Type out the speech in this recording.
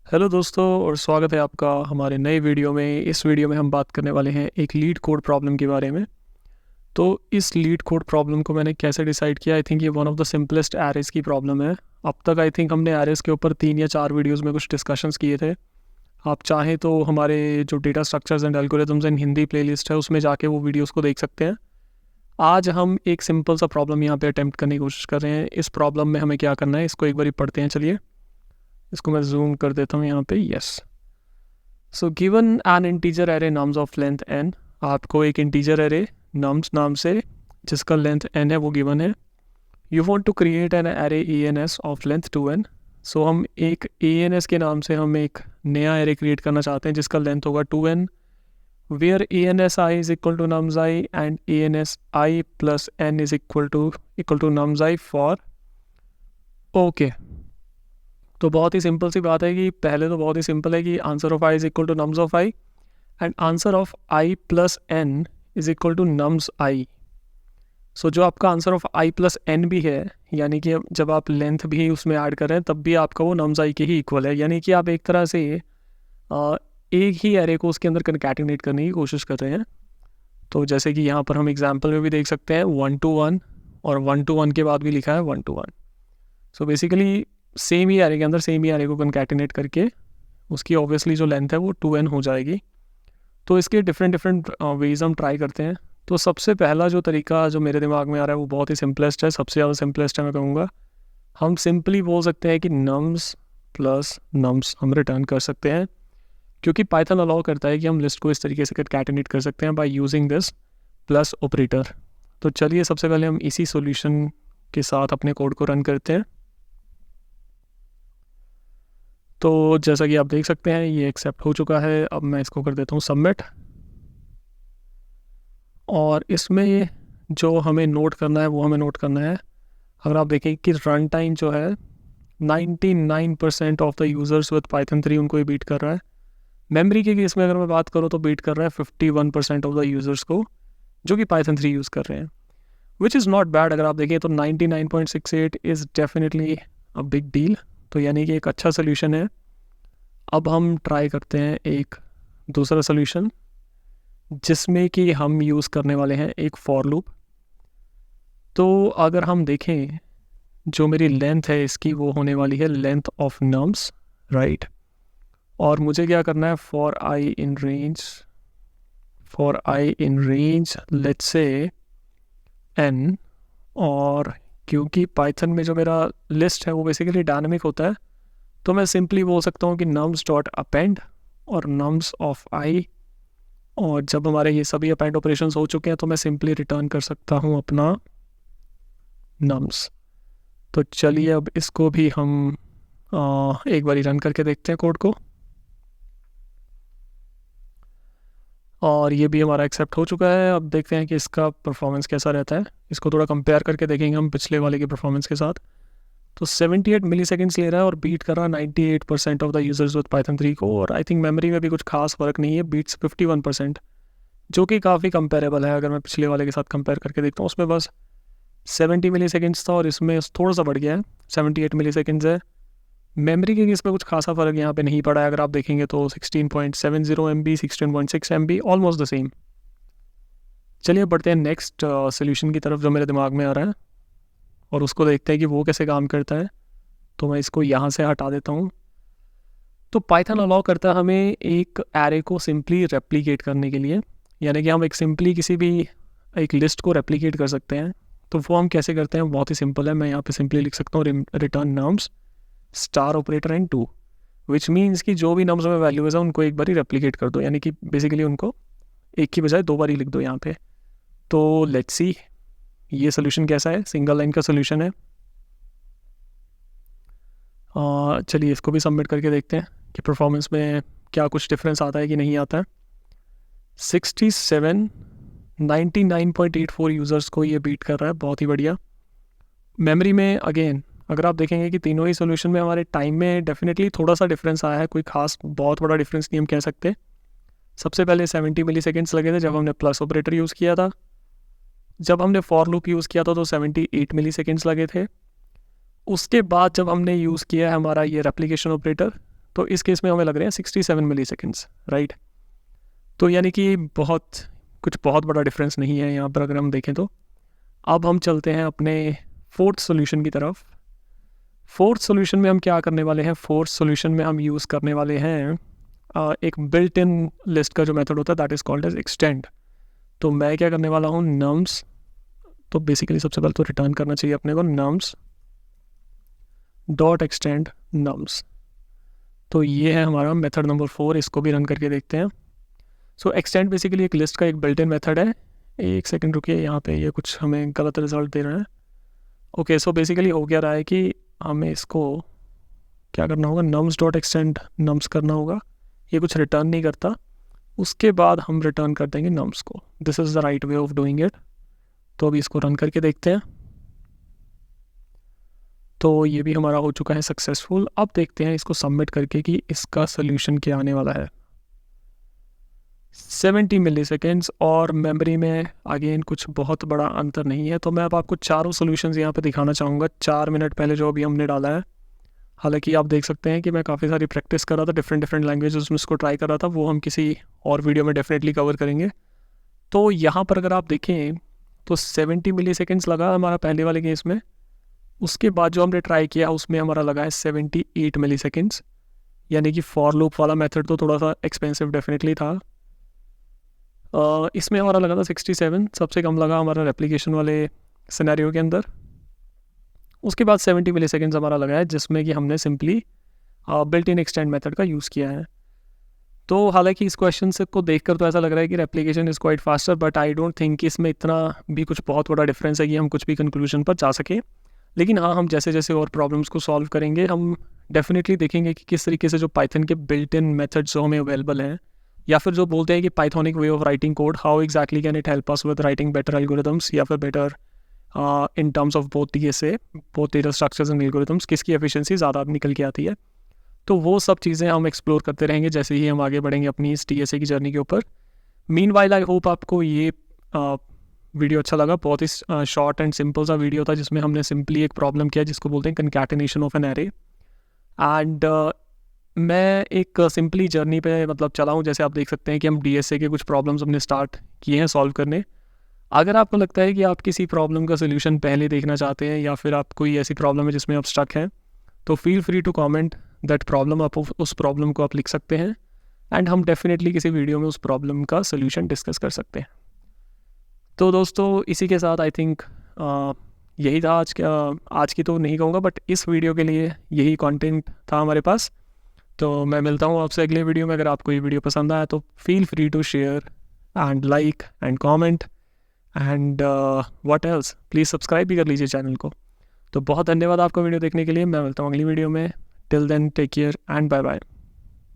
Hello दोस्तों और स्वागत है आपका हमारे नए वीडियो में। इस वीडियो में हम बात करने वाले हैं एक लीड कोड प्रॉब्लम के बारे में। तो इस लीड कोड प्रॉब्लम को मैंने कैसे डिसाइड किया, आई थिंक ये one of the simplest arrays की प्रॉब्लम है। अब तक आई थिंक हमने एरेज के ऊपर 3 या 4 वीडियोस में कुछ डिस्कशंस किए थे। आप चाहें तो हमारे जो data structures and algorithms in Hindi playlist है उसमें जाके वो वीडियोज़ को देख सकते हैं। आज हम एक सिंपल सा प्रॉब्लम यहाँ पे अटैम्प्ट करने की कोशिश कर रहे हैं। इस प्रॉब्लम में हमें क्या करना है इसको एक बार पढ़ते हैं। चलिए इसको मैं जूम कर देता हूँ यहाँ पे। Yes, so given an integer array nums of length n। आपको एक इंटीजर एरे नम्स नाम से जिसका लेंथ n है वो गिवन है। You want to create an array ans of length 2n। So हम एक ans के नाम से हम एक नया एरे क्रिएट करना चाहते हैं जिसका लेंथ होगा 2n, where ans i is equal to nums i and ans i plus n is equal to nums i for okay. तो बहुत ही सिंपल सी बात है कि पहले तो बहुत ही सिंपल है कि answer of I is equal to nums of I and answer of I plus N is equal to nums I. So जो आपका answer of I plus N भी है, यानी कि जब आप लेंथ भी उसमें ऐड कर रहे हैं तब भी आपका वो नम्स आई के ही इक्वल है। यानी कि आप एक तरह से एक ही एरे को उसके अंदर कनकैटिनेट करने की कोशिश कर रहे हैं। तो जैसे कि यहाँ पर हम एग्जाम्पल में भी देख सकते हैं 1 to 1 और 1 to 1 के बाद भी लिखा है 1 to 1। So basically same he array के अंदर सेम ही एरे को कनकैटिनेट करके उसकी ऑब्वियसली जो लेंथ है वो 2n हो जाएगी। तो इसके डिफरेंट वेज हम ट्राई करते हैं। तो सबसे पहला जो तरीका जो मेरे दिमाग में आ रहा है वो बहुत ही सिंपलेस्ट है, सबसे ज़्यादा सिंपलेस्ट है मैं कहूँगा। हम सिंपली बोल सकते हैं कि नम्स प्लस नम्स हम रिटर्न कर सकते हैं, क्योंकि पाइथन अलाउ करता है कि हम लिस्ट को इस तरीके से कनकैटिनेट कर सकते हैं by using this plus operator. तो चलिए सबसे पहले हम इसी सॉल्यूशन के साथ अपने कोड को रन करते हैं। तो जैसा कि आप देख सकते हैं ये एक्सेप्ट हो चुका है। अब मैं इसको कर देता हूँ सबमिट। और इसमें जो हमें नोट करना है वो हमें नोट करना है, अगर आप देखें कि रन टाइम जो है 99% of the users with Python 3 उनको ये बीट कर रहा है। मेमोरी के केस में अगर मैं बात करूँ तो बीट कर रहा है 51% ऑफ द यूज़र्स को जो कि पाइथन 3 यूज़ कर रहे हैं, विच इज़ नॉट बैड। अगर आप देखें तो 99.68 is definitely a big deal. तो यानी कि एक अच्छा सोल्यूशन है। अब हम ट्राई करते हैं एक दूसरा सोल्यूशन जिसमें कि हम यूज़ करने वाले हैं एक फॉर लूप। तो अगर हम देखें जो मेरी लेंथ है इसकी वो होने वाली है लेंथ ऑफ नम्स, राइट। और मुझे क्या करना है, for I in range let's say n। और क्योंकि पाइथन में जो मेरा लिस्ट है वो बेसिकली डायनामिक होता है, तो मैं सिंपली बोल सकता हूँ कि नम्स डॉट अपेंड और नम्स ऑफ आई। और जब हमारे ये सभी अपेंड ऑपरेशंस हो चुके हैं तो मैं सिंपली रिटर्न कर सकता हूँ अपना नम्स। तो चलिए अब इसको भी हम एक बारी रन करके देखते हैं कोड को। और ये भी हमारा एक्सेप्ट हो चुका है। अब देखते हैं कि इसका परफॉर्मेंस कैसा रहता है। इसको थोड़ा कंपेयर करके देखेंगे हम पिछले वाले के परफॉर्मेंस के साथ। तो 78 मिली सेकेंड्स ले रहा है और बीट कर रहा है 98% of the users with Python 3 को। और आई थिंक मेमोरी में भी कुछ खास फ़र्क नहीं है, बीट्स 51%, जो कि काफ़ी कंपेरेबल है। अगर मैं पिछले वाले के साथ कंपेयर करके देखता हूँ उसमें बस 70 मिली सेकेंड्स था और इसमें थोड़ा सा बढ़ गया है, 78 मिली सेकेंड्स है। मेमोरी के केस में कुछ खासा फ़र्क यहाँ पे नहीं पड़ा है। अगर आप देखेंगे तो 16.70 MB 16.6 MB almost the same. चलिए बढ़ते हैं नेक्स्ट सोल्यूशन की तरफ जो मेरे दिमाग में आ रहा है और उसको देखते हैं कि वो कैसे काम करता है। तो मैं इसको यहाँ से हटा देता हूँ। तो पाइथन अलाउ करता है हमें एक एरे को सिंपली रेप्लिकेट करने के लिए, यानी कि हम एक सिंपली किसी भी एक लिस्ट को रेप्लिकेट कर सकते हैं। तो वो हम कैसे करते हैं, बहुत ही सिंपल है। मैं यहाँ पे सिंपली लिख सकता हूँ return nums star operator and 2, which means कि जो भी नम्स में वैल्यूज है उनको एक बार ही रेप्लिकेट कर दो, यानी कि बेसिकली उनको एक की बजाय 2 बार ही लिख दो यहाँ पे। तो लेट्स सी ये सोल्यूशन कैसा है। सिंगल लाइन का सोल्यूशन है। चलिए इसको भी सबमिट करके देखते हैं कि परफॉर्मेंस में क्या कुछ डिफरेंस आता है कि नहीं आता है। 99.84 यूज़र्स को ये बीट कर रहा है, बहुत ही बढ़िया। मेमोरी में अगेन अगर आप देखेंगे कि तीनों ही सोल्यूशन में हमारे टाइम में डेफिनेटली थोड़ा सा डिफरेंस आया है, कोई खास बहुत बड़ा डिफरेंस नहीं हम कह सकते। सबसे पहले 70 मिली सेकेंड्स लगे थे जब हमने प्लस ऑपरेटर यूज़ किया था। जब हमने फॉर लूप यूज़ किया था तो 78 मिली सेकेंड्स लगे थे। उसके बाद जब हमने यूज़ किया है हमारा ये रेप्लिकेशन ऑपरेटर तो इस केस में हमें लग रहे हैं 67 मिली सेकेंड्स, राइट। तो यानी कि कुछ बहुत बड़ा डिफरेंस नहीं है यहाँ पर अगर हम देखें तो। अब हम चलते हैं अपने फोर्थ सॉल्यूशन की तरफ। फोर्थ सॉल्यूशन में हम क्या करने वाले हैं, फोर्थ सॉल्यूशन में हम यूज़ करने वाले हैं एक बिल्ट इन लिस्ट का जो मेथड होता है that is called edge extend. तो मैं क्या करने वाला हूँ, नम्स, तो बेसिकली सबसे पहले तो रिटर्न करना चाहिए अपने को नम्स डॉट एक्सटेंड नम्स। तो ये है हमारा मेथड नंबर 4, इसको भी रन करके देखते हैं। सो एक्सटेंड बेसिकली एक लिस्ट का एक बिल्ट इन मेथड है। एक सेकंड रुकिए, यहाँ पे ये कुछ हमें गलत रिजल्ट दे रहा है। ओके, सो बेसिकली हो क्या रहा है कि हमें इसको क्या करना होगा, नम्स डॉट एक्सटेंड नम्स करना होगा। ये कुछ रिटर्न नहीं करता, उसके बाद हम रिटर्न कर देंगे नम्स को। This is the right way of doing it. तो अभी इसको रन करके देखते हैं। तो ये भी हमारा हो चुका है सक्सेसफुल। अब देखते हैं इसको सबमिट करके कि इसका सोल्यूशन क्या आने वाला है। 70 मिली सेकेंड्स और मेमोरी में अगेन कुछ बहुत बड़ा अंतर नहीं है। तो मैं अब आपको चारों सोल्यूशंस यहाँ पे दिखाना चाहूँगा 4 मिनट पहले जो अभी हमने डाला है। हालांकि आप देख सकते हैं कि मैं काफ़ी सारी प्रैक्टिस कर रहा था, डिफरेंट लैंग्वेजेस में उसको ट्राई कर रहा था, वो हम किसी और वीडियो में डेफिनेटली कवर करेंगे। तो यहाँ पर अगर आप देखें तो 70 मिली सेकेंड्स लगा हमारा पहले वाले केस में। उसके बाद जो हमने ट्राई किया उसमें हमारा लगा है 78 मिली सेकेंड्स। यानी कि फॉर लूप वाला मेथड तो थोड़ा सा एक्सपेंसिव डेफिनेटली था। इसमें हमारा लगा था 67, सबसे कम लगा हमारा रेप्लिकेशन वाले सिनेरियो के अंदर। उसके बाद 70 मिली सेकेंड्स हमारा लगा है जिसमें कि हमने simply built in extend method का यूज़ किया है। तो हालांकि इस क्वेश्चन से को देखकर तो ऐसा लग रहा है कि replication is quite faster, but I don't think कि इसमें इतना भी कुछ बहुत बड़ा डिफरेंस है कि हम कुछ भी कंक्लूजन पर जा सकें। लेकिन हाँ, हम जैसे जैसे और प्रॉब्लम्स को सॉल्व करेंगे हम डेफिनेटली देखेंगे कि किस तरीके से जो पाइथन के बिल्ट इन मेथड्स जो हमें अवेलेबल हैं, या फिर जो बोलते हैं कि pythonic way of writing code, how exactly can it help us with writing better algorithms, या फिर better in terms of both DSA, both data structures and algorithms, किसकी एफिशिएंसी ज़्यादा निकल के आती है। तो वो सब चीज़ें हम एक्सप्लोर करते रहेंगे जैसे ही हम आगे बढ़ेंगे अपनी इस DSA की जर्नी के ऊपर। मीनवाइल आई होप आपको ये वीडियो अच्छा लगा। बहुत ही शॉर्ट एंड सिंपल सा वीडियो था जिसमें हमने सिंपली एक प्रॉब्लम किया जिसको बोलते हैं concatenation of an array. And मैं एक सिंपली जर्नी पे मतलब चला हूँ। जैसे आप देख सकते हैं कि हम DSA के कुछ प्रॉब्लम्स हमने स्टार्ट किए हैं सॉल्व करने। अगर आपको लगता है कि आप किसी प्रॉब्लम का सोल्यूशन पहले देखना चाहते हैं, या फिर आप कोई ऐसी प्रॉब्लम है जिसमें आप स्टक हैं, तो feel free to comment that problem. आप उस प्रॉब्लम को आप लिख सकते हैं एंड हम डेफिनेटली किसी वीडियो में उस प्रॉब्लम का सोल्यूशन डिस्कस कर सकते हैं। तो दोस्तों इसी के साथ आई थिंक यही था आज की तो नहीं कहूँगा, बट इस वीडियो के लिए यही कंटेंट था हमारे पास। तो मैं मिलता हूँ आपसे अगले वीडियो में। अगर आपको ये वीडियो पसंद आया तो feel free to share and like and comment and what else, please subscribe भी कर लीजिए चैनल को। तो बहुत धन्यवाद आपका वीडियो देखने के लिए। मैं मिलता हूँ अगली वीडियो में। Till then take care and bye bye.